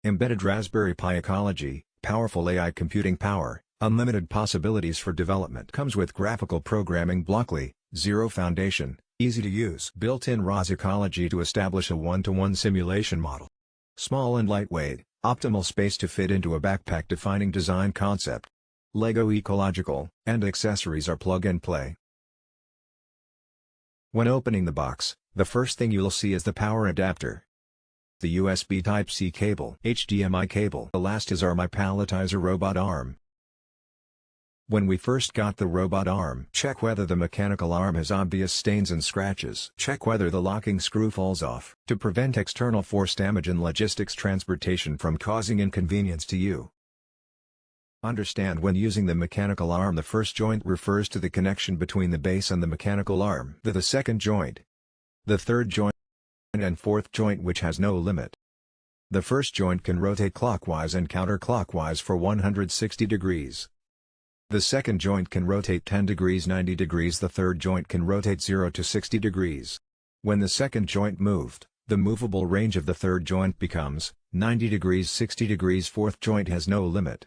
Embedded Raspberry Pi ecology, powerful AI computing power, unlimited possibilities for development. Comes with graphical programming Blockly, zero foundation, easy to use. Built-in ROS ecology to establish a one-to-one simulation model. Small and lightweight, optimal space to fit into a backpack defining design concept. Lego ecological, and accessories are plug and play. When opening the box, the first thing you'll see is the power adapter. The USB Type-C cable, HDMI cable. The last is our myPalletizer robot arm. When we first got the robot arm, check whether the mechanical arm has obvious stains and scratches. Check whether the locking screw falls off. To prevent external force damage and logistics transportation from causing inconvenience to you. Understand when using the mechanical arm, the first joint refers to the connection between the base and the mechanical arm. The second joint, the third joint, and fourth joint which has no limit. The first joint can rotate clockwise and counterclockwise for 160 degrees. The second joint can rotate 10 degrees 90 degrees. The third joint can rotate 0 to 60 degrees. When the second joint moved, the movable range of the third joint becomes 90 degrees 60 degrees. Fourth joint has no limit.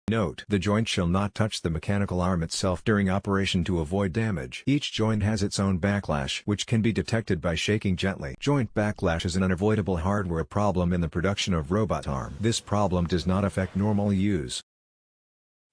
Note: the joint shall not touch the mechanical arm itself during operation to avoid damage. Each joint has its own backlash which can be detected by shaking gently. Joint backlash is an unavoidable hardware problem in the production of robot arm. This problem does not affect normal use.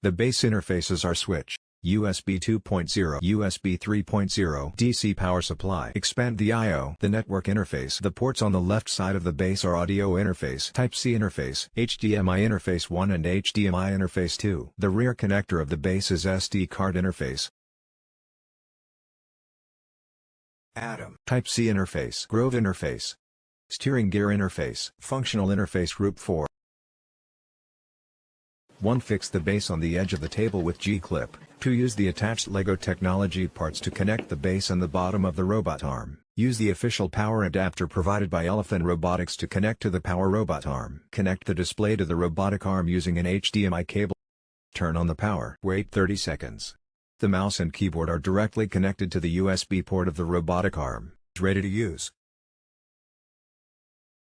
The base interfaces are switch, USB 2.0, USB 3.0, DC power supply. Expand the I/O. The network interface. The ports on the left side of the base are audio interface, Type-C interface, HDMI interface 1 and HDMI interface 2. The rear connector of the base is SD card interface. Atom. Type-C interface, Grove interface, steering gear interface, functional interface group 4. 1. Fix the base on the edge of the table with G-clip. 2. Use the attached LEGO technology parts to connect the base and the bottom of the robot arm. Use the official power adapter provided by Elephant Robotics to connect to the power robot arm. Connect the display to the robotic arm using an HDMI cable. Turn on the power. Wait 30 seconds. The mouse and keyboard are directly connected to the USB port of the robotic arm. Ready to use.